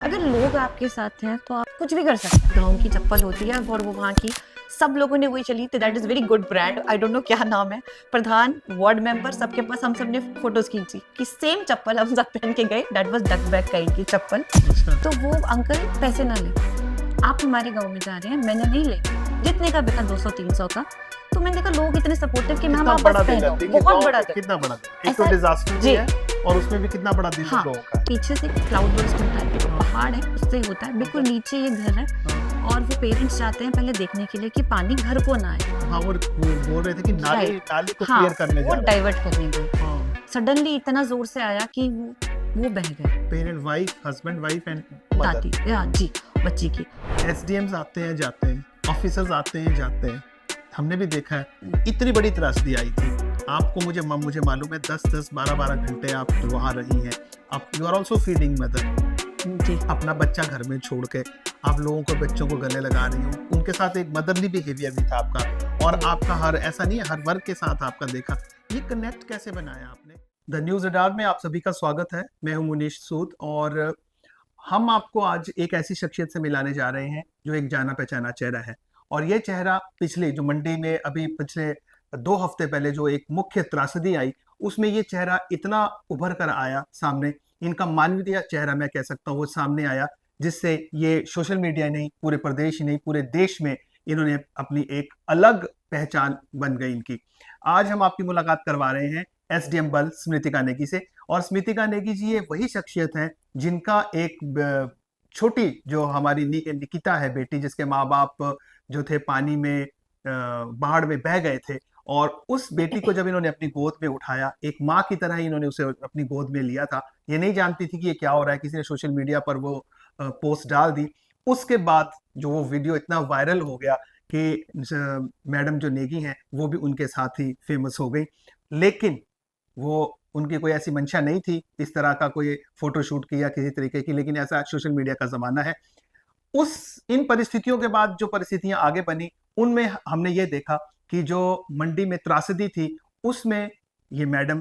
अगर लोग आपके साथ हैं तो आप कुछ भी कर सकते हैं। गाँव की चप्पल होती है और वो वहाँ की सब लोगों ने वही चली थी। That is very good brand. I don't know क्या नाम है। प्रधान, वार्ड मेंबर, सबके पास हम सब ने फोटोज खींची कि सेम चप्पल हम सब पहन के गए। That was duck back kind की चप्पल। अच्छा। तो वो अंकल पैसे ना ले, आप हमारे गाँव में जा रहे हैं, मैंने नहीं ले, जितने का बिका 200-300 का। तो मैंने कहा लोग इतने सपोर्टिव कि मैम कितना आप बड़ा बस दिल है, पहनो। देखिए बहुत गाँव बड़ा में दिल। कितना बड़ा दिल, एक तो ऐसा डिजास्टर भी जी है और उसमें भी कितना बड़ा दिल हाँ, लोगों का है। पीछे से क्लाउड बर्स्ट होता है, पहाड़ है, उससे ही होता है। बिल्कुल नीचे ये घर है और वो पेरेंट्स जाते हैं पहले देखने के लिए कि पानी घर को ना आए। हाँ, वो बोल रहे थे कि नाली राइट, नाली को हाँ, क्लियर करने वो जा रहे डाइवर्ट करने गए। हैं। हाँ, सडनली इतना जोर से आया कि वो बह गए। Parent, wife, husband, wife and दादी, मदर। हाँ जी, बच्ची की। एसडीएम्स आते हैं जाते हैं, ऑफिसर्स आते हैं जाते हैं, हमने भी देखा है। इतनी बड़ी त्रासदी आई थी आपको, मुझे मालूम है 10-10 12-12 घंटे आप वहाँ रही हैं। आप you are also feeding mother, जी अपना बच्चा घर में छोड़ के आप लोगों को, बच्चों को गले लगा रही हो। उनके साथ एक मदरली बिहेवियर भी था आपका, और आपका हर ऐसा नहीं है हर वर्ग के साथ आपका देखा। ये कनेक्ट कैसे बनाया आपने? द न्यूज रडार में आप सभी का स्वागत है। मैं हूं मुनीश सूद और हम आपको आज एक ऐसी शख्सियत से मिलाने जा रहे हैं जो एक जाना पहचाना चेहरा है। और ये चेहरा पिछले जो मंडी में अभी पिछले 2 हफ्ते पहले जो एक मुख्य त्रासदी आई, उसमें ये चेहरा इतना उभर कर आया सामने। इनका मानवीय चेहरा मैं कह सकता हूँ वो सामने आया, जिससे ये सोशल मीडिया नहीं, पूरे प्रदेश ही नहीं, पूरे देश में इन्होंने अपनी एक अलग पहचान बन गई इनकी। आज हम आपकी मुलाकात करवा रहे हैं एसडीएम बल स्मृतिका नेगी से। और स्मृतिका नेगी जी ये वही शख्सियत हैं जिनका एक छोटी जो हमारी निकिता है बेटी, जिसके माँ बाप जो थे पानी में बाढ़ में बह गए थे, और उस बेटी को जब इन्होंने अपनी गोद में उठाया, एक माँ की तरह ही इन्होंने उसे अपनी गोद में लिया था। ये नहीं जानती थी कि ये क्या हो रहा है, किसी ने सोशल मीडिया पर वो पोस्ट डाल दी। उसके बाद जो वो वीडियो इतना वायरल हो गया कि मैडम जो नेगी हैं वो भी उनके साथ ही फेमस हो गई। लेकिन वो, उनकी कोई ऐसी मंशा नहीं थी इस तरह का कोई फोटोशूट किया किसी तरीके की, लेकिन ऐसा सोशल मीडिया का जमाना है। उस इन परिस्थितियों के बाद जो परिस्थितियां आगे बनी, उनमें हमने ये देखा कि जो मंडी में त्रासदी थी उसमें ये मैडम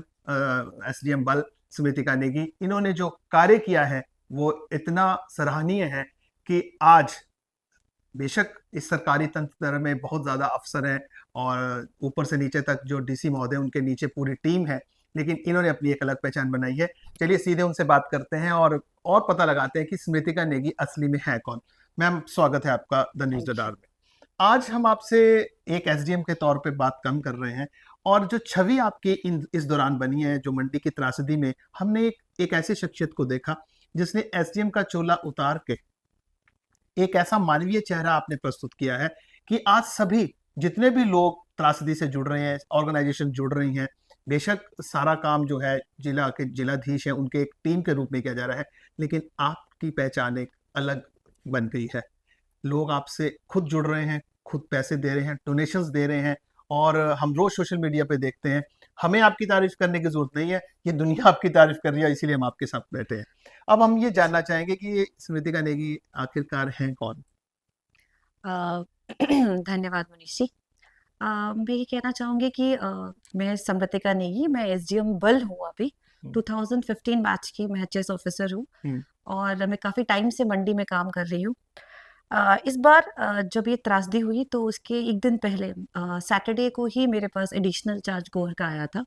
एसडीएम बल स्मृतिका नेगी, इन्होंने जो कार्य किया है वो इतना सराहनीय है कि आज बेशक इस सरकारी तंत्र में बहुत ज्यादा अफसर हैं और ऊपर से नीचे तक जो डीसी महोदय उनके नीचे पूरी टीम है, लेकिन इन्होंने अपनी एक अलग पहचान बनाई है। चलिए सीधे उनसे बात करते हैं और पता लगाते हैं कि स्मृतिका नेगी असली में है कौन। मैम, स्वागत है आपका द न्यूज रडार में। आज हम आपसे एक एसडीएम के तौर पे बात कम कर रहे हैं, और जो छवि आपकी इस दौरान बनी है जो मंडी की त्रासदी में, हमने एक ऐसी शख्सियत को देखा जिसने एसडीएम का चोला उतार के एक ऐसा मानवीय चेहरा आपने प्रस्तुत किया है कि आज सभी जितने भी लोग त्रासदी से जुड़ रहे हैं, ऑर्गेनाइजेशन जुड़ रही हैं, बेशक सारा काम जो है जिला के जिलाधीश है उनके एक टीम के रूप में किया जा रहा है, लेकिन आपकी पहचान एक अलग बन गई है। लोग आपसे खुद जुड़ रहे हैं, खुद पैसे दे रहे हैं, डोनेशंस दे रहे हैं, और हम रोज सोशल मीडिया पे देखते हैं। हमें आपकी तारीफ करने की जरूरत नहीं है, ये दुनिया आपकी तारीफ कर रही है, इसीलिए हम आपके साथ बैठे हैं। अब हम ये जानना चाहेंगे कि ये स्मृतिका नेगी आखिरकार हैं कौन? अ, धन्यवाद मनीष जी। मैं ये कहना चाहूंगी कि मैं समृतिका नेगी, मैं एसडीएम बल हूँ अभी। 2015 बैच की मैं एचएस ऑफिसर हूँ और मैं काफी टाइम से मंडी में काम कर रही हूँ। इस बार जब ये त्रासदी हुई तो उसके एक दिन पहले सैटरडे को ही मेरे पास एडिशनल चार्ज गोर का आया था।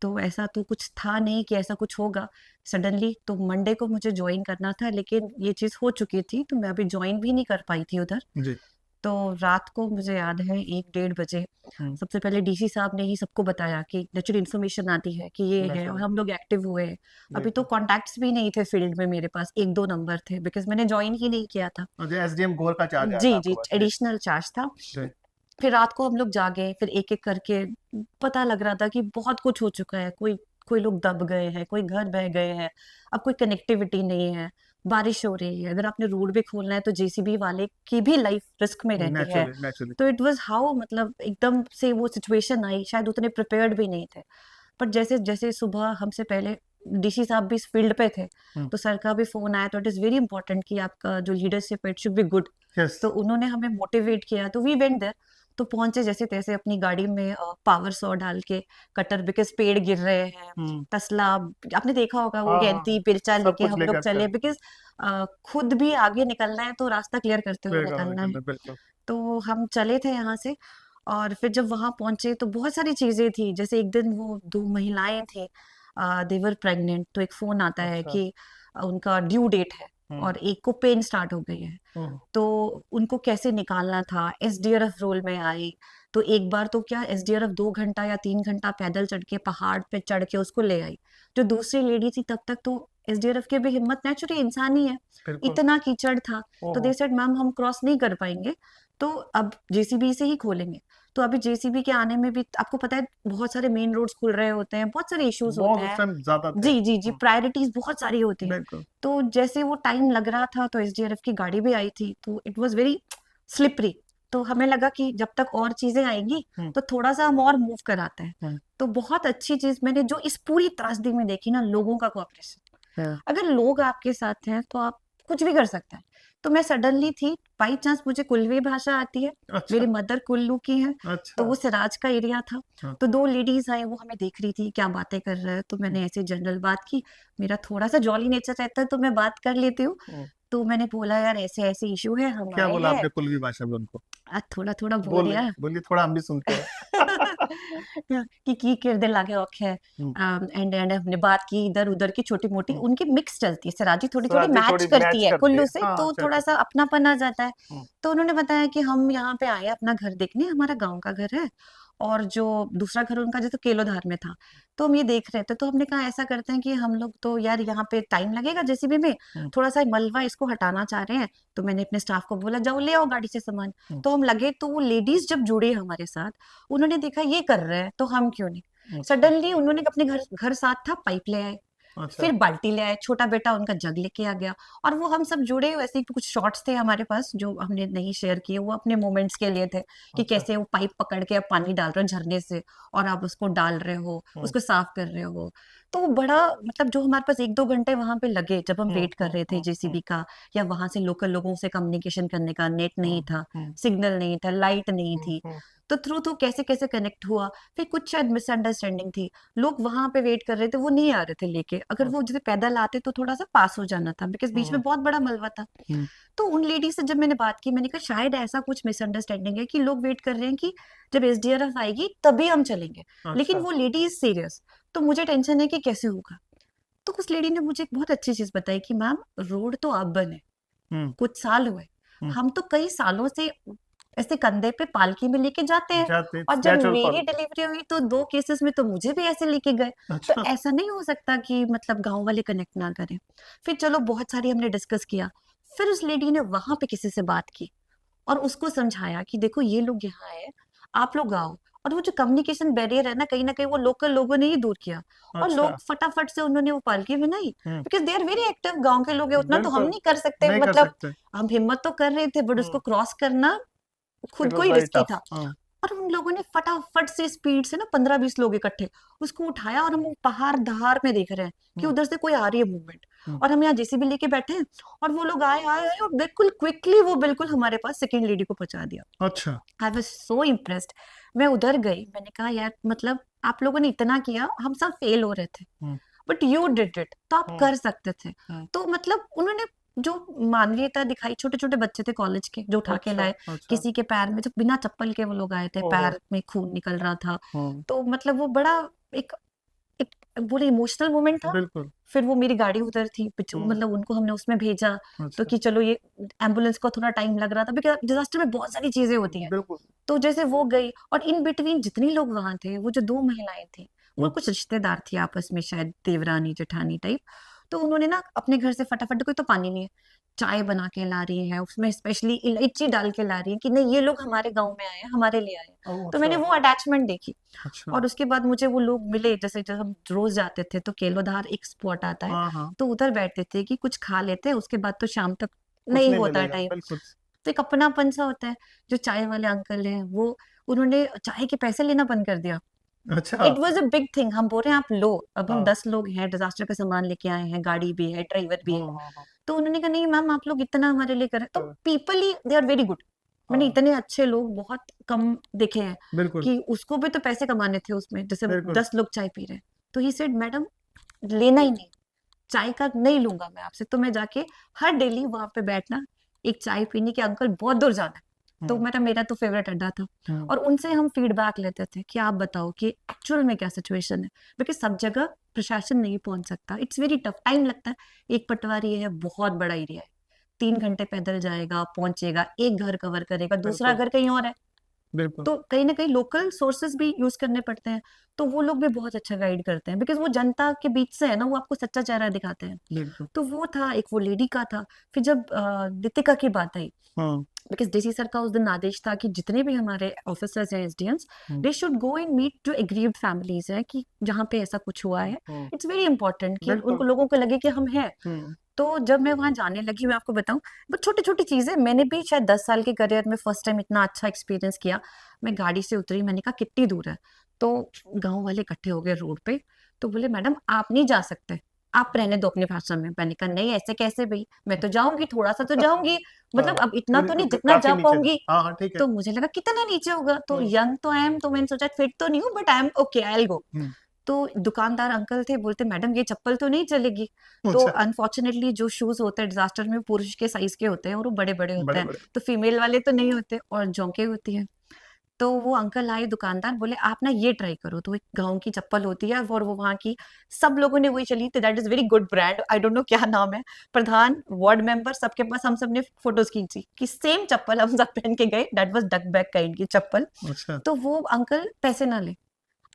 तो ऐसा तो कुछ था नहीं कि ऐसा कुछ होगा सडनली। तो मंडे को मुझे ज्वाइन करना था, लेकिन ये चीज़ हो चुकी थी तो मैं अभी ज्वाइन भी नहीं कर पाई थी उधर। जी। तो रात को मुझे याद है 1-1:30 बजे सबसे पहले डीसी साहब ने ही सबको बताया कि नेचुरल इन्फॉर्मेशन आती है कि ये है, और हम लोग एक्टिव हुए। अभी तो कॉन्टैक्ट्स भी नहीं थे फील्ड में, मेरे पास 1-2 नंबर थे बिकॉज मैंने ज्वाइन ही नहीं किया था। एसडीएम गोर का चार्ज आया था जी आपके जी, पास? एडिशनल चार्ज था। जी। फिर रात को हम लोग जागे, फिर एक एक करके पता लग रहा था कि बहुत कुछ हो चुका है। कोई कोई लोग दब गए हैं, कोई घर बह गए हैं, अब कोई कनेक्टिविटी नहीं है, बारिश हो रही है, अगर आपने रोड भी खोलना है तो जेसीबी वाले की भी लाइफ रिस्क में रहती है। नेचुरली। तो इट वाज हाउ, मतलब एकदम से वो सिचुएशन आई, शायद उतने प्रिपेयर्ड भी नहीं थे। पर जैसे जैसे सुबह हमसे पहले डीसी साहब भी इस फील्ड पे थे, तो सर का भी फोन आया। तो इट इज वेरी इंपॉर्टेंट कि आपका जो लीडरशिप है it should be good. Yes. तो उन्होंने हमें मोटिवेट किया, तो वी वेंट देयर। तो पहुंचे जैसे तैसे अपनी गाड़ी में पावर सॉ डाल के, कटर, बिकॉज पेड़ गिर रहे हैं, तसला, आपने देखा होगा वो हाँ हाँ, गैंती पिरचा सब लेके कुछ हम लोग लेकर चले, चल बिकॉज खुद भी आगे निकलना है तो रास्ता क्लियर करते हुए क्लियर करना निकलना है। करना बिल्कुल। तो हम चले थे यहाँ से, और फिर जब वहां पहुंचे तो बहुत सारी चीजें थी। जैसे एक दिन वो दो महिलाएं थी, देवर प्रेग्नेंट, तो एक फोन आता है अच्छा। कि उनका ड्यू डेट है और एक को पेन स्टार्ट हो गई है, हम्म, तो उनको कैसे निकालना था। एसडीआरएफ रोल में आई, तो एक बार तो क्या एसडीआरएफ 2 घंटा या 3 घंटा पैदल चढ़ के पहाड़ पे चढ़ के उसको ले आई। जो दूसरी लेडी थी तब तक तो एसडीआरएफ की भी हिम्मत, नेचुरली इंसान ही है, बिल्कुल। इतना कीचड़ था। तो ओहो। दे सेड मैम हम क्रॉस नहीं कर पाएंगे, तो अब जेसीबी से ही खोलेंगे। तो अभी जेसीबी के आने में भी आपको पता है बहुत सारे मेन रोड्स खुल रहे होते हैं, बहुत सारे इश्यूज होते बहुत उस हैं। टाइम ज्यादा थे। जी जी जी, प्रायोरिटीज बहुत सारी होती हैं। बिल्कुल। तो जैसे वो टाइम लग रहा था तो एसडीआरएफ की गाड़ी भी आई थी, तो इट वाज वेरी स्लिपरी। तो हमें लगा कि जब तक और चीजें आएंगी हम्म, तो थोड़ा सा हम और मूव कराते हैं। हम्म, तो बहुत अच्छी चीज मैंने जो इस पूरी त्रासदी में देखी ना, लोगों का कोऑपरेशन। हम्म, अगर लोग आपके साथ हैं तो आप कुछ भी कर सकते हैं। तो मैं सडनली थी, बाई चांस मुझे कुल्लवी भाषा आती है, अच्छा मेरी मदर कुल्लू की है, तो अच्छा। वो सिराज का एरिया था। हाँ, तो दो लेडीज आए, वो हमें देख रही थी क्या बातें कर रहे हैं, तो मैंने ऐसे जनरल बात की। मेरा थोड़ा सा जॉली नेचर रहता है तो मैं बात कर लेती हूँ। हम्म। तो मैंने बोला यार ऐसे ऐसे इशू है, हम क्या आए बोला हैं। आपने कुल्वी भाषा में उनको? थोड़ा थोड़ा बोल बोलिए दिया। बोलिए, थोड़ा हम भी सुनते हैं। कि किरदे लागे औखे, हम्म, एंड हमने बात की इधर उधर की छोटी मोटी, हम्म। उनकी मिक्स चलती है, सराजी थोड़ी थोड़ी सराजी मैच थोड़ी करती मैच है करती है, कुल्लू से, हाँ तो अच्छा थोड़ा अच्छा। सा अपनापन आ जाता है। हम्म, तो उन्होंने बताया कि हम यहाँ पे आए हैं अपना घर देखने, हमारा गांव का घर है, और जो दूसरा घर उनका जैसे केलोधार में था, तो हम ये देख रहे थे। तो हमने कहा ऐसा करते हैं कि हम लोग तो यार यहाँ पे टाइम लगेगा जेसीबी में, हम्म, थोड़ा सा मलबा इसको हटाना चाह रहे हैं। तो मैंने अपने स्टाफ को बोला जाओ ले आओ गाड़ी से सामान। हम्म, तो हम लगे, तो वो लेडीज जब जुड़ी हमारे साथ, उन्होंने देखा ये कर रहे हैं तो हम क्यों नहीं। अच्छा सडनली उन्होंने अपने घर घर साथ था, पाइप ले आए, अच्छा। फिर बाल्टी ले आए, छोटा बेटा उनका जग लेके आ गया। और वो हम सब जुड़े, वैसे ही कुछ शॉट्स थे हमारे पास जो हमने नहीं शेयर किए, वो अपने मोमेंट्स के लिए थे कि अच्छा। कैसे वो पाइप पकड़ के आप पानी डाल रहे हो झरने से, और आप उसको डाल रहे हो, हम्म, उसको साफ कर रहे हो। तो वो बड़ा, मतलब जो हमारे पास 1-2 घंटे वहां पे लगे जब हम हम्म, वेट कर रहे थे जेसीबी का, या वहां से लोकल लोगों से कम्युनिकेशन करने का, नेट नहीं था, हम्म, सिग्नल नहीं था, लाइट नहीं हम्म, थी, हम्म, तो थ्रू थ्रू कैसे कैसे कनेक्ट हुआ। फिर कुछ शायद मिसअंडरस्टैंडिंग थी, लोग वहां पे वेट कर रहे थे, वो नहीं आ रहे थे लेके। अगर वो जैसे पैदल आते तो थोड़ा सा पास हो जाना था, बिकॉज बीच में हम्म, बहुत बड़ा मलबा था। हम्म, तो उन लेडी से जब मैंने बात की, मैंने कहा शायद ऐसा कुछ मिसअंडरस्टैंडिंग है कि लोग वेट कर रहे हैं कि जब एसडीआरएफ आएगी तभी हम चलेंगे, लेकिन अच्छा। वो लेडी इज सीरियस। तो मुझे टेंशन है कि कैसे होगा। तो उस लेडी ने मुझे एक बहुत अच्छी चीज बताई कि मैम रोड तो अब बने, हम्म, कुछ साल हुए, हम्म। हम तो कई सालों से ऐसे कंधे पे पालकी में लेके जाते हैं। जाते और जब नेचुरल मेरी फॉलो। डिलीवरी हुई तो 2 केसेस में तो मुझे भी ऐसे लेके गए। तो अच्छा। ऐसा नहीं हो सकता कि मतलब गांव वाले कनेक्ट ना करें। फिर चलो बहुत सारी हमने डिस्कस किया। फिर उस लेडी ने वहां पे किसी से बात की और उसको समझाया कि देखो ये लोग यहाँ है, आप लोग आओ। और वो जो कम्युनिकेशन बैरियर है ना कहीं वो लोकल लोगों ने ही दूर किया। और अच्छा। लोग फटाफट से उन्होंने वो पालकी बनाई, hmm, because they are very active, गांव के लोग हैं, उतना तो हम बिल्कुल नहीं कर सकते, नहीं कर मतलब सकते। हम हिम्मत तो कर रहे थे, बट उसको हम्म, क्रॉस करना इट खुद को was he very risky tough. था। हाँ। और उन लोगों ने फटाफट से स्पीड से ना 15-20 लोग इकट्ठे उसको उठाया, और हम वो पहाड़ दहाड़ में देख रहे हैं कि हम्म, उधर से कोई आ रही है मूवमेंट। हम्म, और हम यहाँ जेसीबी लेके बैठे हैं, और वो लोग आए आए आए और बिल्कुल क्विकली वो बिल्कुल हमारे पास सेकेंड लेडी को पहुंचा दिया। अच्छा। I was so impressed. मैं उधर गई, मैंने कहा यार मतलब आप लोगों ने इतना किया, हम सब फेल हो रहे थे, हम्म, बट यू डिड इट, तो आप हम्म, कर सकते थे। हम्म। तो मतलब उन्होंने जो मानवीयता दिखाई, छोटे छोटे बच्चे थे कॉलेज के जो उठा के अच्छा लाए, अच्छा। किसी के पैर में, जो बिना चप्पल के वो लोग आए थे, ओहो। पैर में खून निकल रहा था। हम्म, तो मतलब वो बड़ा एक एक पूरा इमोशनल मोमेंट था। बिल्कुल। फिर वो मेरी गाड़ी उधर थी, हम्म, मतलब उनको हमने उसमें भेजा। तो अच्छा। कि चलो ये एम्बुलेंस को थोड़ा टाइम लग रहा था, बिकॉज डिजास्टर में बहुत सारी चीजें होती हैं। बिल्कुल। तो जैसे वो गई, और इन बिटवीन जितनी लोग वहां थे, वो जो दो महिलाएं थी, वो हम्म, कुछ रिश्तेदार थी आपस में, शायद देवरानी जेठानी टाइप। तो उन्होंने ना अपने घर से फटाफट, कोई तो पानी नहीं है, चाय बना के ला रही है, उसमें स्पेशली इलायची डाल के ला रही है कि नहीं ये लोग हमारे गांव में आए हैं, हमारे लिए आए हैं। ओह तो अच्छा। मैंने वो अटैचमेंट देखी। अच्छा। और उसके बाद मुझे वो लोग मिले, जैसे जब हम रोज जाते थे तो केलोधार एक स्पॉट आता है, हाँ हाँ। तो उधर बैठते थे कि कुछ खा लेते हैं, उसके बाद तो शाम तक कुछ नहीं नहीं होता मिलेगा टाइम। बिल्कुल। तो एक अपनापन सा होता है। जो चाय वाले अंकल हैं, वो उन्होंने चाय के पैसे लेना बंद कर दिया। अच्छा। It was a big thing. हम बोल रहे हैं आप लो, अब हम हाँ 10 लोग हैं, डिजास्टर का सामान लेके आए हैं, गाड़ी भी है, ड्राइवर भी है। हाँ हाँ। तो उन्होंने कहा नहीं मैम आप लोग इतना हमारे लिए करें, तो हाँ, people he they are very good. मैंने हाँ, इतने अच्छे लोग बहुत कम देखे हैं बिल्कुल, कि उसको भी तो पैसे कमाने थे उसमें, जैसे बिल्कुल। 10 लोग चाय पी रहे हैं, तो ही सेड मैडम लेना ही नहीं, चाय का नहीं लूंगा मैं आपसे, तो मैं जाके हर डेली वहां पे बैठना, एक चाय पीने के, अंकल बहुत दूर जाना है, तो हुँ, मेरा मेरा तो फेवरेट अड्डा था। हुँ, और उनसे हम फीडबैक लेते थे कि आप बताओ कि एक्चुअल में क्या सिचुएशन है, बिकॉज सब जगह प्रशासन नहीं पहुंच सकता, इट्स वेरी टफ, टाइम लगता है। एक पटवारी है, बहुत बड़ा एरिया है, 3 घंटे पैदल जाएगा, पहुंचेगा, एक घर कवर करेगा, दूसरा बिल्कुल, घर कहीं और है, बिल्कुल, तो कहीं ना कहीं लोकल सोर्सेज भी यूज करने पड़ते हैं, तो वो लोग भी बहुत अच्छा गाइड करते हैं, बिकॉज वो जनता के बीच से है ना, वो आपको सच्चा चेहरा दिखाते हैं। बिल्कुल। तो वो था, एक वो लेडी का था। फिर जब दीपिका की बात आई, हाँ, बिकॉज डीसी सर का उस दिन आदेश था कि जितने भी हमारे ऑफिसर्स हैं, SDMs, hmm, they should go and meet जो एग्रीव्ड फैमिलीज है, कि जहाँ पे ऐसा कुछ हुआ है, हुँ, इट्स वेरी इंपॉर्टेंट कि बिल्कुल। उनको, लोगों को लगे कि हम हैं। हुँ, तो जब मैं वहां जाने लगी, मैं आपको बताऊं, बस छोटी छोटी चीजें, मैंने भी शायद 10 साल के करियर में फर्स्ट टाइम इतना अच्छा एक्सपीरियंस किया। मैं गाड़ी से उतरी, मैंने कहा कितनी दूर है, तो गांव वाले इकट्ठे हो गए रोड पे, तो बोले मैडम आप नहीं जा सकते, आप रहने दो अपनी भाषा में। मैंने कहा नहीं, ऐसे कैसे भाई, मैं तो जाऊंगी, थोड़ा सा तो जाऊंगी, हाँ, मतलब अब इतना थोड़ी तो नहीं, क जितना काफ़ी जा नीचे था। पाऊंगी। हाँ, हाँ, ठीक है। तो मुझे लगा कितना नीचे होगा, तो हुँ, यंग तो आई एम, तो मैंने सोचा फिट तो नहीं हूँ, but I am okay, I will go. Hmm, तो दुकानदार अंकल थे, बोलते मैडम ये चप्पल तो नहीं चलेगी। तो अच्छा, अनफॉर्चुनेटली जो शूज होते हैं डिजास्टर में, पुरुष के साइज के होते हैं और वो बड़े बड़े होते हैं, बड़े-बड़े। तो फीमेल वाले तो नहीं होते, और जोंके होती है। तो वो अंकल आए दुकानदार, बोले आप ना ये ट्राई करो, तो एक गाँव की चप्पल होती है, और वो वहाँ की सब लोगों ने वही चली थी, that is very good brand, I don't know क्या नाम है, प्रधान, वार्ड मेंबर, सबके पास हम सब ने फोटोज खींची कि सेम चप्पल हम सब पहन के गए, that was duck back kind की चप्पल। अच्छा, तो वो अंकल पैसे ना ले,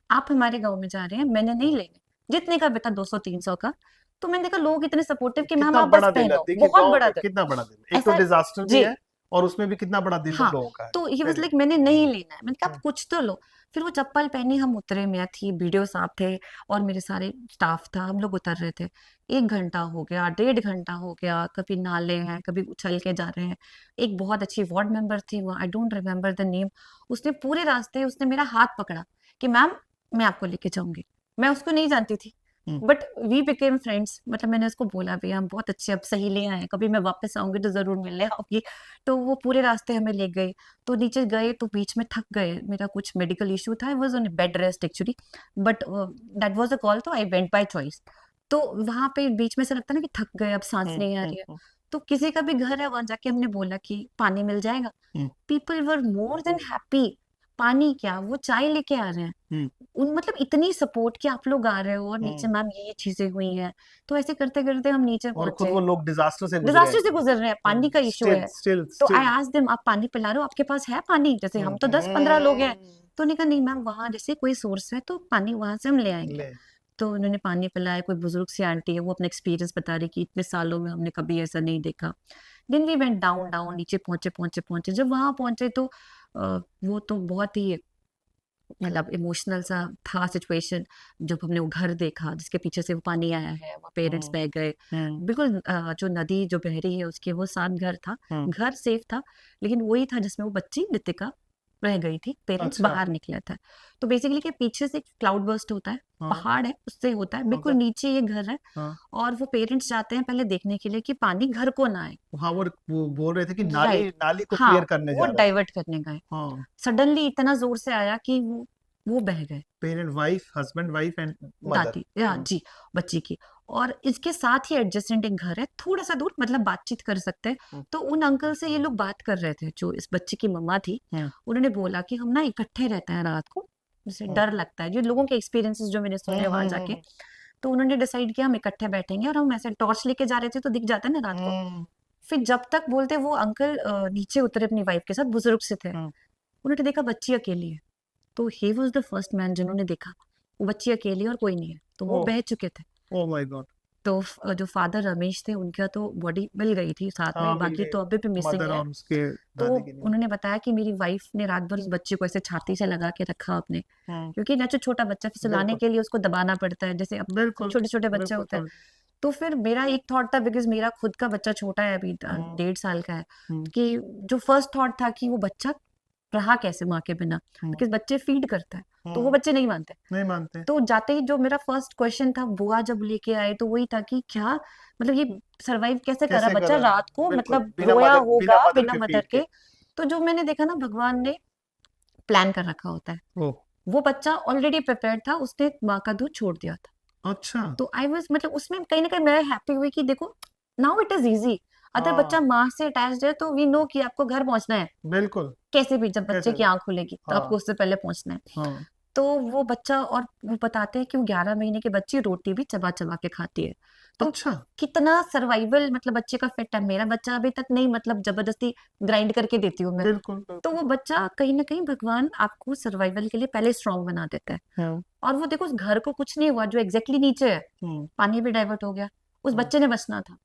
आप हमारे गाँव में जा रहे हैं, मैंने नहीं लेने, जितने का भी था 200-300 का। तो मैंने देखा लोग इतने सपोर्टिव कि मैम कितना आप बस बड़ा दिल है। पहनो, देखिए बहुत गाँव बड़ा में दिल। कितना बड़ा दिल है। एक तो ऐसा, डिज़ास्टर भी जी, है और उसमें भी कितना बड़ा दिल उन हाँ, लोगों का है। तो ही वाज़ वेरी लाइक मैंने नहीं लेना है, मैंने कहा आप हुँ, कुछ तो लो। फिर वो चप्पल पहनी, हम उतरे, मैं थी, बीडीओ साहब थे और मेरे सारे स्टाफ था, हम लोग उतर रहे थे। 1 घंटा हो गया, 1.5 घंटा हो गया, कभी नाले हैं, कभी उछल के जा रहे हैं। एक बहुत अच्छी वार्ड मेंबर थी वो, I don't remember the name, उसने पूरे रास्ते उसने मेरा हाथ पकड़ा कि मैम मैं आपको लेके जाऊँगी। मैं उसको नहीं जानती थी, हुँ, बट वी बिकेम फ्रेंड्स, मतलब मैंने उसको बोला भैया हम बहुत अच्छे अब सहेलियाँ हैं, कभी मैं वापस आऊँगी तो ज़रूर मिलने आऊँगी। तो वो पूरे रास्ते हमें ले गए, तो नीचे गए तो बीच में थक गए, मेरा कुछ मेडिकल इश्यू था, I was on bed rest actually, but that was a call, तो आई वेंट बाय चॉइस। तो वहाँ पे बीच में ऐसा लगता है ना कि थक गए, अब साँस हुँ, नहीं आ हुँ, रही है। हुँ, तो किसी का भी घर है, वहाँ जाके हमने बोला कि पानी मिल जाएगा? Hmm, people were more than happy, पानी क्या, वो चाय लेके आ रहे हैं। हुँ, उन मतलब इतनी सपोर्ट कि आप लोग आ रहे हो और नीचे हुँ। मैम ये चीज़ें हुई हैं। तो ऐसे करते-करते हम नीचे और खुद पहुँचे। वो लोग डिज़ास्टर से गुज़रे हैं। डिज़ास्टर से गुज़र रहे हैं, पानी का इश्यू स्टिल, है। स्टिल, तो आई स्टिल। आस्क्ड देम आप पानी पिला रहे हो, आपके पास है पानी? जैसे हुँ, हम तो 10-15 लोग हैं। तो उन्होंने कहा नहीं मैम, वहाँ जैसे कोई सोर्स है तो पानी वहाँ से हम ले आएँगे। ले तो उन्होंने पानी पिलाया, कोई बुजुर्ग सी आंटी है, वो अपना एक्सपीरियंस बता रही कि इतने सालों में हमने कभी ऐसा नहीं देखा। Then we went down down, नीचे पहुँचे, पहुँचे, पहुँचे। जब वहाँ पहुँचे तो वो तो बहुत ही मतलब इमोशनल सा था सिचुएशन। जब हमने वो घर देखा जिसके पीछे से वो पानी आया है, वहाँ पेरेंट्स हुँ, बह गए। हुँ, बिल्कुल जो नदी जो बह रही है उसके वो साथ घर था। हुँ। घर सेफ था, लेकिन वही था जिसमें वो बच्ची नितिका रह गई थी, पेरेंट्स अच्छा, बाहर निकले थे। तो बेसिकली क्या, पीछे से एक क्लाउड बर्स्ट होता है, हाँ, पहाड़ है, उससे होता है, होता बिल्कुल है। नीचे ये घर है, हाँ, और वो पेरेंट्स जाते हैं पहले देखने के लिए कि पानी घर को ना आए। हाँ, वो बोल रहे थे कि नाली राइट, नाली को हाँ, क्लियर करने वो जा रहे हैं। डाइवर्ट करने गए। हाँ, सडनली इतना ज़ोर से आया कि वो बह गए। Parent wife, husband wife and mother. दादी, या हुँ, जी, बच्ची की। और इसके साथ ही एडजेसेंट एक घर है, थोड़ा-सा दूर, मतलब बातचीत कर सकते हैं। हुँ, तो उन अंकल से ये लोग बात कर रहे थे, जो इस बच्ची की मम्मा थी। हुँ, उन्होंने बोला कि हम ना इकट्ठे रहते हैं रात को, जैसे हुँ, डर लगता है। जो लोगों के एक्सपीरियंसेस जो मैंने हुँ, सुने वहाँ हुँ, जाके, हुँ, तो उन्होंने डिसाइड किया हम इकट्ठे बैठेंगे, और हम ऐसे टॉर्च लेके जा रहे थे तो दिख जाता है ना रात को। हुँ, फिर जब तक बोलते वो अंकल नीचे उतरे अपनी वाइफ के साथ, बुजुर्ग से थे। हुँ, उन्होंने देखा बच्ची अकेली है, तो he was the first man जिन्होंने देखा, वो बच्ची अकेली है और कोई नहीं है, तो वो ओह! बह चुके थे। Oh my God! तो जो फादर रमेश थे उनका तो बॉडी मिल गई थी साथ हाँ, में, मिल बाकी गई। तो अभी भी मिसिंग मदर है। और उसके तो दादी की नहीं। उन्होंने बताया कि मेरी वाइफ ने रात भर उस बच्चे को ऐसे छाती से लगा के रखा अपने, हुँ, क्योंकि ना जो छोटा बच्चा, फिर सुलाने बिल्कुल, के लिए उसको दबाना पड़ता है, जैसे अब बिल्कुल, छोटे-छोटे बच्चे बिल्कुल होते हैं। समझ तो फिर मेरा एक थॉट था, बिकॉज़ मेरा खुद का बच्चा छोटा है, अभी हुँ, 1.5 साल का है, हुँ, कि जो फर्स्ट थॉट था कि वो बच्चा रहा कैसे माँ के बिना? हुँ, बिकॉज़ बच्चे फीड करता है, तो वो हुँ, बच्चे नहीं मानते। नहीं मानते। तो जाते ही जो मेरा फर्स्ट क्वेश्चन था, बुआ जब लेके आए तो वही था कि क्या, मतलब ये सर्वाइव कैसे करा कैसे बच्चा करा? रात को, बिल्कुल, मतलब रोया होगा बिना मदर बिना के मदर फीड के। के। तो जो मैंने देखा ना, भगवान ने प्लान कर रखा होता है। ओह, वो बच्चा ऑलरेडी प्रिपेयर्ड था, उसने माँ का दूध छोड़ दिया था। अच्छा। तो आई वाज, मतलब उसमें कहीं ना कहीं मैं हैप्पी हुई कि देखो, नाउ इट इज इजी। अगर बच्चा हाँ, माँ से अटैच्ड है तो वी नो कि आपको घर पहुंचना है बिल्कुल। कैसे भी, जब बच्चे कैसे की भी। आंख खुलेगी तो आपको हाँ, उससे पहले पहुंचना है। हाँ। तो वो बच्चा, और वो बताते हैं कि वो 11 महीने की बच्ची रोटी भी चबा चबा के खाती है। तो अच्छा। कितना सर्वाइवल, मतलब बच्चे का फिट है। मेरा बच्चा अभी तक नहीं, मतलब जबरदस्ती ग्राइंड करके देती हूँ मैं। बिल्कुल, तो बिल्कुल। वो बच्चा कहीं ना कहीं भगवान आपको सर्वाइवल के लिए पहले स्ट्रांग बना देता है। हम्म, और वो देखो, उस घर को कुछ नहीं हुआ जो एग्जैक्टली नीचे है, हम्म, पानी भी डाइवर्ट हो गया, उस हम्म, बच्चे ने बचना था।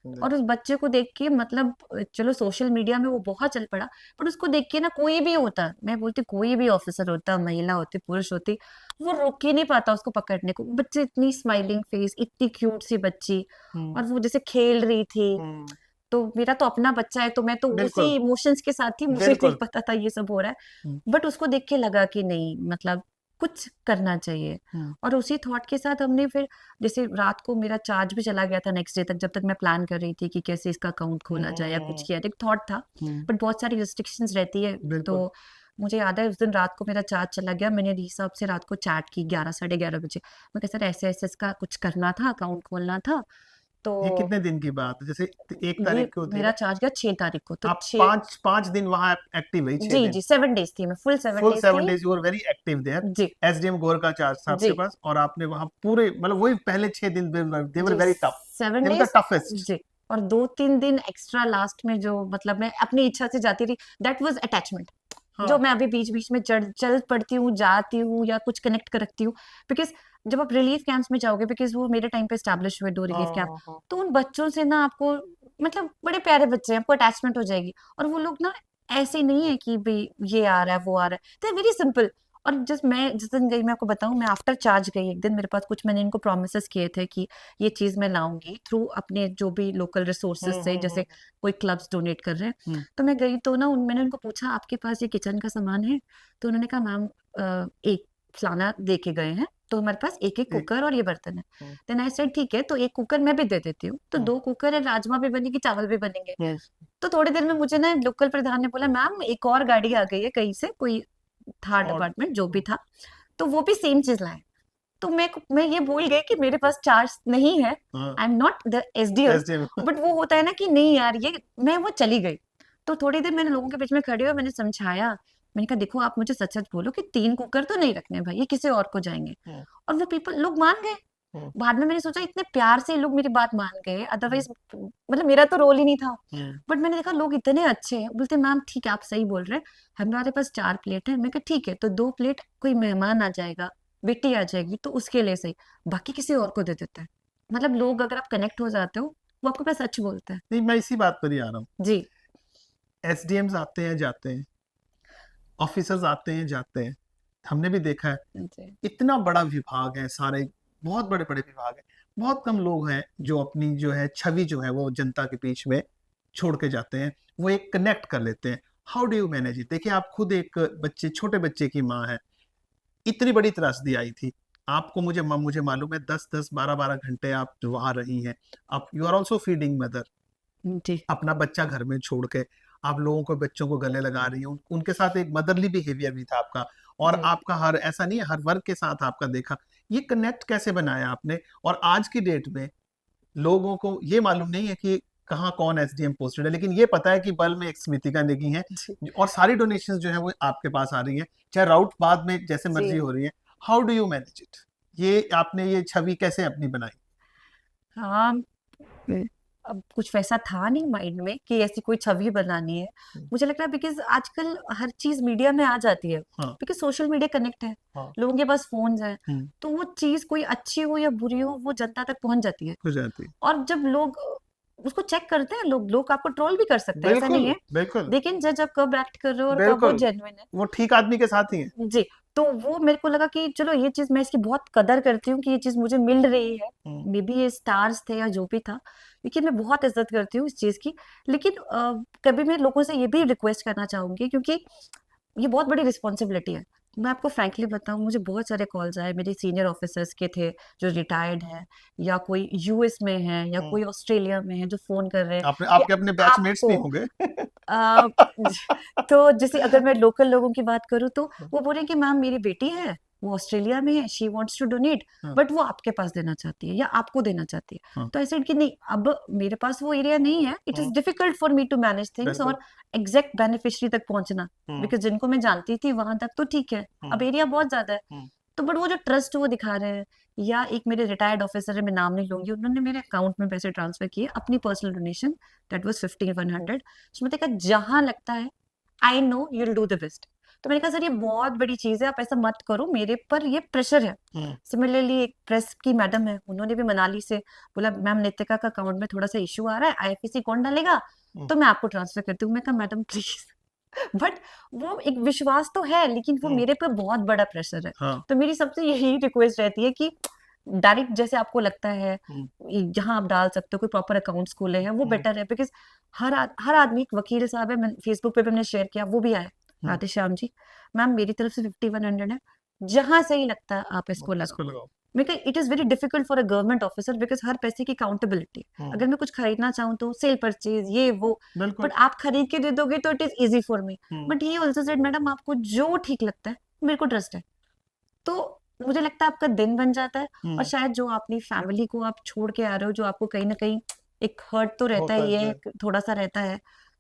देख। और उस बच्चे को देख के, मतलब चलो सोशल मीडिया में वो बहुत चल पड़ा, पर उसको देख के ना, कोई भी होता, मैं बोलती कोई भी ऑफिसर होता, महिला होती, पुरुष होती, वो रोक ही नहीं पाता उसको पकड़ने को। बच्चे, इतनी स्माइलिंग फेस, इतनी क्यूट सी बच्ची, हम्म, और वो जैसे खेल रही थी। हम्म, तो मेरा तो अपना बच्चा है, तो मैं तो उसी बिल्कुल, इमोशंस के साथ थी, मुझे नहीं बिल्कुल। पता था ये सब हो रहा हम्म, है। बट उसको देख के लगा कि नहीं, मतलब कुछ करना चाहिए। हम्म, और उसी थॉट के साथ हमने फिर, जैसे रात को मेरा चार्ज भी चला गया था नेक्स्ट डे तक, जब तक मैं प्लान कर रही थी कि कैसे इसका अकाउंट खोला जाए या कुछ हम्म, किया, एक थॉट था। हम्म, बट बहुत सारी रिस्ट्रिक्शंस रहती है। तो बिल्कुल। मुझे याद है उस दिन रात को मेरा चार्ज चला गया, मैंने रीसा से रात को चैट की 11 साढ़े 11 बजे। मैं कहा सर, ऐसे ऐसे इसका कुछ करना था, अकाउंट खोलना था। तो ये कितने दिन की बात है? जैसे 1 तारीख ये को थी मेरा ना? चार्ज गया 6 तारीख को, तो आप छः, पांच पांच दिन वहां एक्टिव रही, छह जी दिन जी 7 डेज थी, मैं full seven full days seven थी। Days you are very active there. जी एसडीएम गौर का चार्ज था आपके जी पास, और आपने वहां पूरे, मतलब वही पहले 6 दिन दे वर जी very tough. Seven they were the days toughest. जी। और 2-3 दिन एक्स्ट्रा लास्ट में, जो मतलब मैं अपनी इच्छा से जाती रही, दैट वाज अटैचमेंट। जो हाँ, मैं अभी बीच बीच में चल पड़ती हूँ, जाती हूँ या कुछ कनेक्ट कर रखती हूँ। बिकॉज जब आप रिलीफ कैंप्स में जाओगे, बिकॉज वो मेरे टाइम पे स्टैब्लिश हुए 2 रिलीफ हाँ, कैंप, हाँ, हाँ। तो उन बच्चों से ना आपको, मतलब बड़े प्यारे बच्चे हैं, आपको अटैचमेंट हो जाएगी। और वो लोग ना ऐसे नहीं है कि भाई ये आ रहा है वो आ रहा है, तो वेरी सिंपल। और जिस दिन गई, मैं आपको बताऊं, मैं आफ्टर चार्ज गई एक दिन, मेरे पास कुछ, मैंने इनको प्रोमिस किए थे कि ये चीज मैं लाऊंगी थ्रू अपने जो भी लोकल रिसोर्सेज हम्म, से, हम्म, जैसे कोई क्लब्स डोनेट कर रहे हैं। हम्म, तो मैं गई तो ना, मैंने उनको पूछा आपके पास ये किचन का सामान है? तो उन्होंने कहा मैम, एक फलाना दे के गए हैं, तो हमारे पास एक एक एक, कुकर और ये बर्तन है। हम्म, देन आई सेड ठीक है, तो एक कुकर मैं भी दे देती हूँ, तो हम्म, 2 कुकर है, राजमा भी बनेगी, चावल भी बनेंगे। हम्म, तो थोड़ी देर में मुझे ना लोकल प्रधान ने बोला, मैम एक और गाड़ी आ गई है कहीं से, कोई था और डिपार्टमेंट जो भी था, तो वो भी सेम चीज लाए। तो मैं ये भूल गई कि मेरे पास चार्ज नहीं है, हाँ, I am not the SDM. SDM. But वो होता है ना कि नहीं यार, ये मैं वो चली गई। तो थोड़ी देर मैंने लोगों के बीच में खड़ी हुई, मैंने समझाया, मैंने कहा देखो, आप मुझे सच सच बोलो कि 3 कुकर तो नहीं रखने भाई, ये किसी और को जाएंगे। हम्म, और वो पीपल, लोग मान गए। हम्म, बाद में मैंने सोचा, इतने प्यार से लोग मेरी बात मान गए, हम्म, अदरवाइज मतलब मेरा तो रोल ही नहीं था। हम्म, बट मैंने देखा लोग इतने अच्छे हैं, बोलते मैम ठीक है, आप सही बोल रहे हैं, हमारे पास 4 प्लेट है। मैं कहा ठीक है, तो 2 प्लेट कोई मेहमान आ जाएगा, बेटी आ जाएगी, तो उसके लिए सही, बाकी किसी और को दे देते हैं। मतलब लोग, अगर आप कनेक्ट हो जाते हो, वो आपके पास सच बोलते हैं। नहीं, मैं इसी बात पर ही आ रहा हूँ। जी एसडीएम्स आते हैं जाते हैं, ऑफिसर्स आते हैं जाते हैं, हमने भी देखा है। जी इतना बड़ा विभाग है, सारे बहुत बड़े बड़े विभाग है, बहुत कम लोग हैं जो अपनी जो है छवि जो है वो जनता के बीच में छोड़ के जाते हैं, वो एक कनेक्ट कर लेते हैं। How do you manage it? देखिए, आप खुद एक बच्चे, छोटे बच्चे की माँ है, इतनी बड़ी त्रासदी आई थी आपको, मुझे मालूम है, 10-10 12-12 घंटे आप वहां रही हैं। आप, you are also feeding mother, जी अपना बच्चा घर में छोड़ के आप लोगों को, बच्चों को गले लगा रही हो, उनके साथ एक मदरली बिहेवियर भी था आपका। और जी। आपका हर, ऐसा नहीं है, हर वर्ग के साथ आपका देखा, ये कनेक्ट कैसे बनाया आपने? और आज की डेट में लोगों को ये मालूम नहीं है कि कहाँ कौन एसडीएम पोस्टेड है, लेकिन ये पता है कि बल में एक स्मितिका नेगी है, जी और सारी डोनेशंस जो है वो आपके पास आ रही हैं, चाहे राउट बाद में जैसे जी। मर्जी हो रही है। How do you manage it? ये आपने ये छवि कैसे अपनी बनाई? हाँ, अब कुछ वैसा था नहीं माइंड में कि ऐसी कोई छवि बनानी है। हम्म, मुझे लगता है बिकॉज आजकल हर चीज मीडिया में आ जाती है, हाँ, बिकॉज सोशल मीडिया कनेक्ट है, हाँ, लोगों के पास फोन्स हैं। हम्म, तो वो चीज कोई अच्छी हो या बुरी हो, वो जनता तक पहुंच जाती है। हो जाती है। और जब लोग उसको चेक करते हैं, लोग आपको ट्रोल भी कर सकते हैं, ऐसा नहीं बिल्कुल, है। बिल्कुल, लेकिन जज आप कब एक्ट कर रहे हो और कब वो बिल्कुल। जेन्युइन है। वो ठीक आदमी के साथ ही है। जी। तो वो मेरे को लगा कि चलो, ये चीज मैं इसकी बहुत कदर करती हूँ कि ये चीज मुझे मिल रही है। हम्म, मे बी ये स्टार्स थे या जो भी था, लेकिन मैं बहुत इज्जत करती हूँ इस चीज की। लेकिन कभी मैं लोगों से ये भी रिक्वेस्ट करना चाहूंगी, क्योंकि ये बहुत बड़ी रिस्पॉन्सिबिलिटी है। मैं आपको फ्रैंकली बताऊं, मुझे बहुत सारे कॉल्स आए, मेरे सीनियर ऑफिसर्स के थे जो रिटायर्ड हैं, या कोई यूएस में है, या हम्म। कोई ऑस्ट्रेलिया में है, जो फोन कर रहे हैं आपने, कि आपके अपने बैचमेट्स भी आपको, होंगे। अ, तो जैसे अगर मैं लोकल लोगों की बात करूँ तो वो बोल रहे हैं कि मैम मेरी बेटी है, वो ऑस्ट्रेलिया में है, शी वांट्स टू डोनेट, हाँ, बट वो आपके पास देना चाहती है या आपको देना चाहती है। हाँ, तो आई सेड कि नहीं, अब मेरे पास वो एरिया नहीं है, इट इज़ हाँ, difficult for me to manage things बिल्कुल। और एग्ज़ैक्ट बेनिफिशियरी तक पहुँचना, हुँ, बिकॉज़ जिनको मैं जानती थी वहाँ तक तो ठीक है, अब हुँ, एरिया बहुत ज़्यादा है। हुँ, तो बट वो जो ट्रस्ट वो दिखा रहे हैं, या एक मेरे रिटायर्ड ऑफिसर है, मैं नाम नहीं लूँगी, उन्होंने मेरे अकाउंट में पैसे ट्रांसफर किए अपनी पर्सनल डोनेशन, दैट वाज़ 15,100। सो मैंने कहा जहाँ लगता है, I know you will do the best. तो मैंने कहा सर ये बहुत बड़ी चीज़ है, आप ऐसा मत करो, मेरे पर ये प्रेशर है। हुँ, सिमिलरली एक प्रेस की मैडम है, उन्होंने भी मनाली से बोला मैम नितिका का अकाउंट में थोड़ा सा इशू आ रहा है, आईएफएससी कौन डालेगा? हुँ, तो मैं आपको ट्रांसफर करती हूँ। मैं कहा मैडम प्लीज़, बट वो एक विश्वास तो है, लेकिन वो हुँ, मेरे पे बहुत बड़ा प्रेशर है। हाँ, तो मेरी सबसे यही रिक्वेस्ट रहती है कि डायरेक्ट जैसे आपको लगता है, हुँ, जहाँ आप डाल सकते हो, कोई प्रॉपर अकाउंट्स खोले हैं, वो हुँ, बेटर है, बिकॉज़ हर आदमी, एक वकील साहब है, मैं फेसबुक पे भी हमने शेयर किया, वो भी आए, हुँ, राधेश्याम जी, मैम मेरी तरफ से 5100 है, जहाँ सही लगता है आप इसको लगाओ। इसको लगाओ। मैं कहा it is very difficult for a government officer, because हर पैसे की अकाउंटेबिलिटी, हुँ, अगर मैं कुछ खरीदना चाहूँ तो सेल परचेज़ ये वो, बिल्कुल। बट आप खरीद के दे दोगे तो it is easy for me. Hmm, but he also said madam आपको जो ठीक लगता है, मेरे को ट्रस्ट है। तो मुझे लगता है आपका दिन बन जाता है, और हुँ, शायद जो अपनी फैमिली को आप छोड़ के आ रहे हो, जो आपको कहीं न कहीं एक हर्ट तो रहता होता ही है, है। एक थोड़ा-सा रहता है।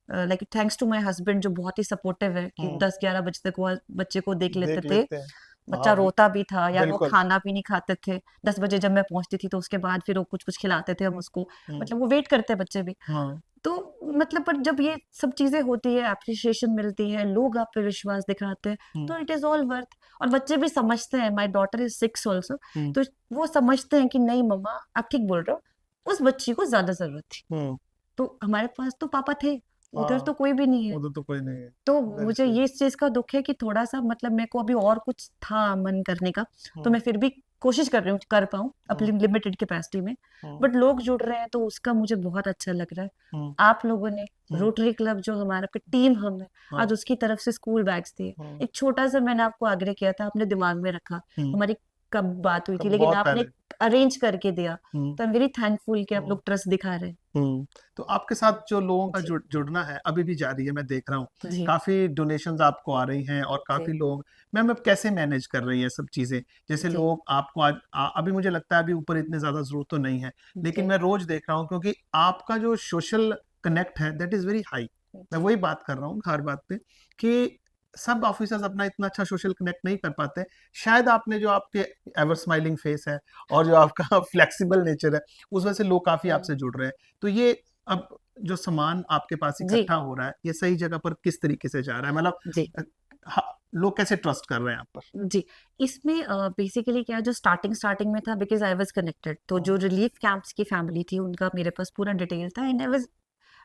Like thanks to my husband जो बहुत ही सपोर्टिव है कि हुँ, 10-11 बजे तक वो बच्चे को देख लेते देख थे। लेते हैं। बच्चा हाँ, रोता भी था या वो बिल्कुल। खाना भी नहीं खाते थे। 10 बजे जब मैं पहुँचती थी तो उसके बाद फिर वो कुछ-कुछ खिलाते थे हम उसको। हुँ, मतलब वो वेट करते हैं बच्चे भी। हाँ, तो मतलब पर जब ये सब चीज़ें होती है, एप्रिसिएशन मिलती है, लोग आप पे विश्वास दिखाते हैं, हुँ, तो इट इज़ ऑल वर्थ। और बच्चे भी समझते हैं, माय डॉटर इज़ 6 आल्सो, हुँ, तो वो समझते हैं कि नहीं मम्मा आप ठीक बोल रहे हो, उस बच्ची को ज़्यादा ज़रूरत थी। हुँ, तो हमारे पास तो पापा थे, उधर हाँ, तो कोई भी नहीं है। उधर तो कोई नहीं है। तो वेरी मुझे ट्रू। ये इस चीज़ का दुःख है कि थोड़ा-सा मतलब मेरे को अभी और कुछ था मन करने का, तो हुँ, मैं फिर भी कोशिश कर रही हूँ कर पाऊँ हुँ, अपनी लिमिटेड कैपेसिटी में। हुँ, बट लोग जुड़ रहे हैं तो उसका मुझे बहुत अच्छा लग रहा है। हुँ, आप लोगों ने हुँ, रोटरी क्लब जो हमारा क टीम हम है, हाँ, आज उसकी तरफ से स्कूल बैग्स दिए। हुँ, एक छोटा-सा मैंने आपको आग्रह किया था, आपने दिमाग में रखा। हुँ, हमारी कब बात हुई थी, कब लेकिन बहुत आपने पहले। अरेंज करके दिया। हुँ, तो आई एम वेरी थैंकफुल कि आप हुँ, लोग ट्रस्ट दिखा रहे हैं। हुँ। तो आपके साथ जो लोगों का जी, जुड़ना है, अभी भी जारी है, मैं देख रहा हूँ। जी, काफ़ी डोनेशंस आपको आ रही हैं और जी, काफ़ी लोग मैम अब कैसे मैनेज कर रही हैं सब चीज़ें? जैसे जी, लोग आपको आज अभी मुझे लगता है अभी ऊपर इतनी ज़्यादा ज़रूरत तो नहीं है, लेकिन जी, मैं रोज़ देख रहा हूँ क्योंकि आपका जो सोशल कनेक्ट है दैट इज़ वेरी हाई। मैं जी, वही बात कर रहा हूँ हर बात पे कि सब ऑफिसर्स अपना इतना अच्छा सोशल कनेक्ट नहीं कर पाते। शायद आपने जो आपके एवर स्माइलिंग फेस है और जो आपका फ्लेक्सिबल नेचर है, उस वजह से लोग काफ़ी हुँ, आपसे जुड़ रहे हैं। तो ये अब जो सामान आपके पास जी, इकट्ठा हो रहा है, ये सही जगह पर किस तरीके से जा रहा है? मतलब जी। अ, ह लोग कैसे ट्रस्ट कर रहे हैं आप पर? जी, इसमें बेसिकली क्या है, जो स्टार्टिंग में था, बिकॉज़ आई वाज़ कनेक्टेड, तो हुँ, जो रिलीफ कैंप्स की फैमिली थी उनका मेरे पास पूरा डिटेल था, and I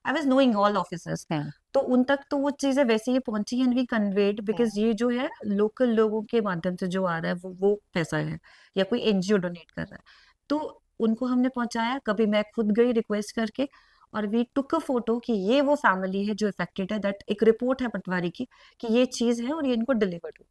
was knowing all officers. Hmm, तो उन तक तो वो चीज़ें वैसे ही पहुँची and we conveyed, hmm, because ये जो है लोकल लोगों के माध्यम से जो आ रहा है वो पैसा है, या कोई एनजीओ डोनेट कर रहा है। तो उनको हमने पहुँचाया, कभी मैं खुद गई रिक्वेस्ट करके, और वी टूक अ फोटो कि ये वो फैमिली है जो अफेक्टेड है, दैट एक रिपोर्ट है पटवारी की कि ये चीज़ है और ये इनको डिलीवर्ड हुई।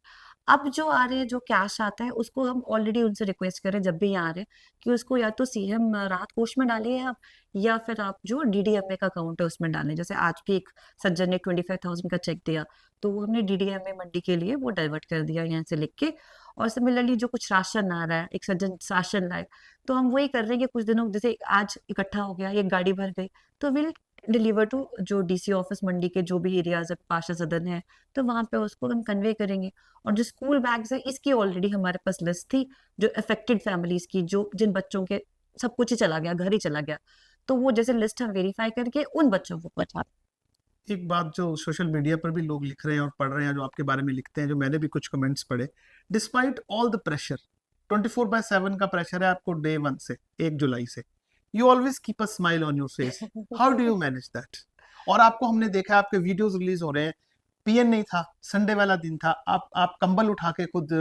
अब जो आ रहे हैं, जो कैश आता है, उसको हम ऑलरेडी उनसे रिक्वेस्ट कर रहे हैं जब भी यहाँ आ रहे हैं कि उसको या तो सीएम राहत कोष में डालिए आप, या फिर आप जो डीडीएमए का अकाउंट है उसमें डालें। जैसे आज भी एक सज्जन ने 25,000 का चेक दिया, तो वो हमने डीडीएमए मंडी के लिए वो डाइवर्ट कर दिया यहाँ से लिख के। और सिमिलरली जो कुछ राशन आ रहा है, एक सज्जन राशन लाए, तो हम वही कर रहे हैं कि कुछ दिनों जैसे आज इकट्ठा हो गया, एक गाड़ी भर गई, तो विल डिलीवर टू जो डीसी ऑफिस मंडी के जो भी एरियाज पार्षद सदन है, तो वहाँ पे उसको हम कन्वे करेंगे। और जो स्कूल बैग्स है, इसकी ऑलरेडी हमारे पास लिस्ट थी, जो अफेक्टेड फैमिलीज की, जो जिन बच्चों के सब कुछ ही चला गया, घर ही चला गया, तो वो जैसे लिस्ट हम वेरीफाई करके उन बच्चों को पहुँचा। एक बात जो सोशल मीडिया पर भी लोग लिख रहे हैं और पढ़ रहे हैं, जो आपके बारे में लिखते हैं, जो मैंने भी कुछ कमेंट्स पढ़े, डिस्पाइट ऑल द प्रेशर, 24/7 का प्रेशर है आपको डे 1 से, 1 जुलाई से। You always keep a smile on your face. How do you manage that? और आपको हमने देखा आपके वीडियोस रिलीज हो रहे हैं, पीएन नहीं था, संडे वाला दिन था, आप कंबल उठा के खुद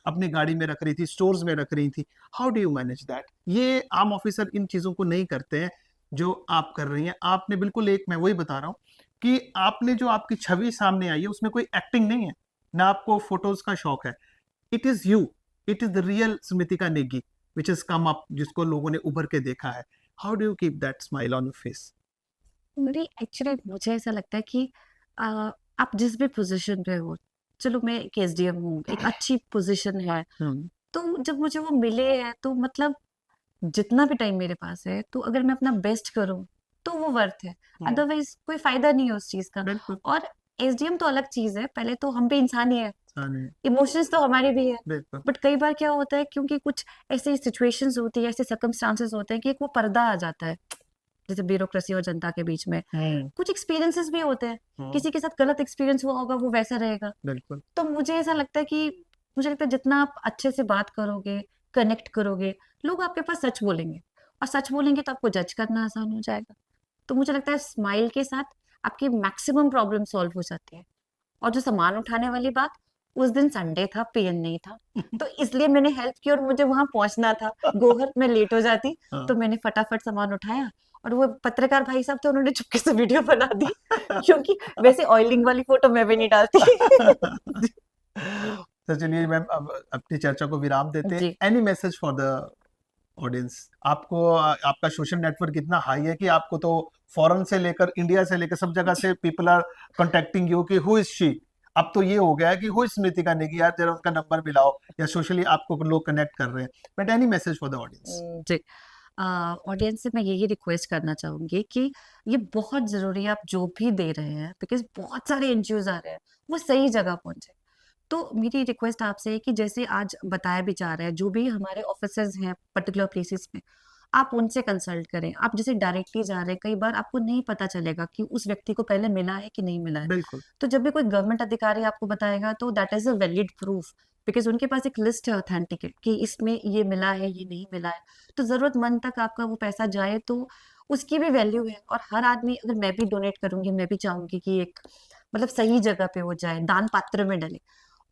अपनी गाड़ी में रख रही थी, स्टोर्स में रख रही थी। How do you manage that? ये आम ऑफिसर इन चीज़ों को नहीं करते हैं, जो आप कर रही हैं। आपने बिल्कुल एक मैं वही बता रहा हूँ कि आपने जो आपकी छवि सामने आई है, उसमें कोई एक्टिंग नहीं है, ना आपको फोटोज़ का शौक है। It is you, it is the real Smitika Negi which has come up, जिसको लोगों ने उभर के देखा है। How do you keep that smile on your face? मेरी एक्चुअली मुझे ऐसा लगता है कि आप जिस भी पोजीशन पे हो, चलो मैं एक एसडीएम हूँ, एक अच्छी पोजीशन है, तो जब मुझे वो मिले हैं तो मतलब जितना भी टाइम मेरे पास है, तो अगर मैं अपना बेस्ट करूँ तो वो वर्थ है, अदरवाइज कोई फायदा नहीं है उस चीज का। बिल्कुल। और एसडीएम तो अलग चीज है, पहले तो हम भी इंसान ही है, हाँ नहीं, इमोशंस तो हमारे भी है, बिल्कुल। बट कई बार क्या होता है, क्योंकि कुछ ऐसी सिचुएशंस होती है, ऐसे सर्कमस्टांसेस होते हैं कि एक वो पर्दा आ जाता है, जैसे ब्यूरोक्रेसी और जनता के बीच में कुछ एक्सपीरियंसेस भी होते हैं, किसी के साथ गलत एक्सपीरियंस हुआ होगा, वो वैसा रहेगा। बिल्कुल। तो मुझे ऐसा लगता है कि मुझे लगता है जितना आप अच्छे से बात करोगे, कनेक्ट करोगे, लोग आपके पास सच बोलेंगे, और सच बोलेंगे तो आपको जज करना आसान हो जाएगा। तो मुझे लगता है स्माइल के साथ आपकी मैक्सिमम प्रॉब्लम सॉल्व हो जाती है। और जो सामान उठाने वाली बात, उस दिन संडे था, पीएन नहीं था, तो इसलिए मैंने हेल्प की और मुझे वहां पहुंचना था। गोहर में लेट हो जाती, हाँ। तो मैंने फटाफट सामान उठाया, और वो पत्रकार भाई साहब थे, उन्होंने चुपके से वीडियो बना दी क्योंकि वैसे ऑयलिंग वाली फोटो मैं भी नहीं डालती। तो चलिए मैम, अब अपनी चर्चा को विराम देते हैं। जी। Any message for the audience? आपको आपका सोशल नेटवर्क इतना हाई है कि आपको तो फॉरेन से लेकर इंडिया से लेकर सब जगह से पीपल आर कांटेक्टिंग यू कि हु इज शी। अब तो ये हो गया है कि हु इज स्मृतिका नेगी, यार जरा उनका नंबर मिलाओ, या सोशली आपको लोग कनेक्ट कर रहे हैं। But any message for the audience? जी। ऑडियंस से मैं यही रिक्वेस्ट करना चाहूंगी कि ये बहुत जरूरी है, आप जो भी दे रहे हैं, बिकॉज बहुत सारे एनजीओज आ रहे हैं, वो सही जगह पहुंचे। तो मेरी रिक्वेस्ट आपसे है कि जैसे आज बताया भी जा रहा है, जो भी हमारे ऑफिसर्स हैं पर्टिकुलर प्लेसेस में, आप उनसे कंसल्ट करें। आप जैसे डायरेक्टली जा रहे हैं, कई बार आपको नहीं पता चलेगा कि उस व्यक्ति को पहले मिला है कि नहीं मिला है। बिल्कुल। तो जब भी कोई गवर्नमेंट अधिकारी आपको बताएगा, तो that is a valid proof, because उनके पास एक लिस्ट है ऑथेंटिकेट कि इसमें ये मिला है, ये नहीं मिला है। तो जरूरतमंद तक आपका वो पैसा जाए तो उसकी भी वैल्यू है। और हर आदमी, अगर मैं भी डोनेट करूंगी, मैं भी चाहूंगी कि एक मतलब सही जगह पे वो जाए, दान पात्र में डले।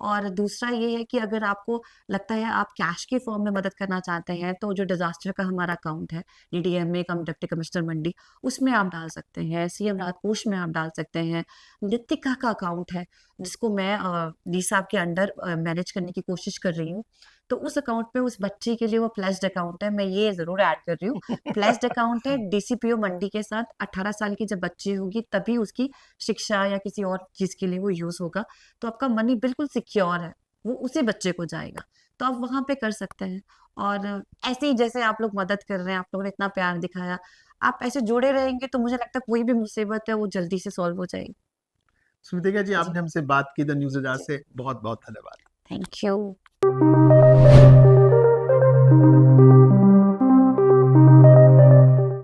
और दूसरा ये है कि अगर आपको लगता है आप कैश के फॉर्म में मदद करना चाहते हैं, तो जो डिजास्टर का हमारा अकाउंट है, डीडीएमए कम डिप्टी कमिश्नर मंडी, उसमें आप डाल सकते हैं। सीएम राहत कोष में आप डाल सकते हैं। नितिका का अकाउंट है, जिसको मैं डी साहब के अंडर मैनेज करने की कोशिश कर रही हूँ। तो उस अकाउंट पे उस बच्चे के लिए वो प्लेस्ड अकाउंट है, मैं ये जरूर ऐड कर रही हूँ। प्लेस्ड अकाउंट है डीसीपीओ मंडी के साथ। 18 साल की जब बच्ची होगी तभी उसकी शिक्षा या किसी और चीज के लिए वो यूज होगा। तो आपका मनी बिल्कुल सिक्योर है, वो उसी बच्चे को जाएगा। तो आप वहां पे कर सकते हैं। और ऐसे ही जैसे आप लोग मदद कर रहे हैं, आप लोगों ने इतना प्यार दिखाया, आप ऐसे जुड़े रहेंगे तो मुझे लगता है कोई भी मुसीबत है वो जल्दी से सॉल्व हो जाएगी। स्मृतिका जी, जी। आपने हमसे बात की द न्यूज़ एजेंसी जी। से, बहुत बहुत धन्यवाद। Thank you.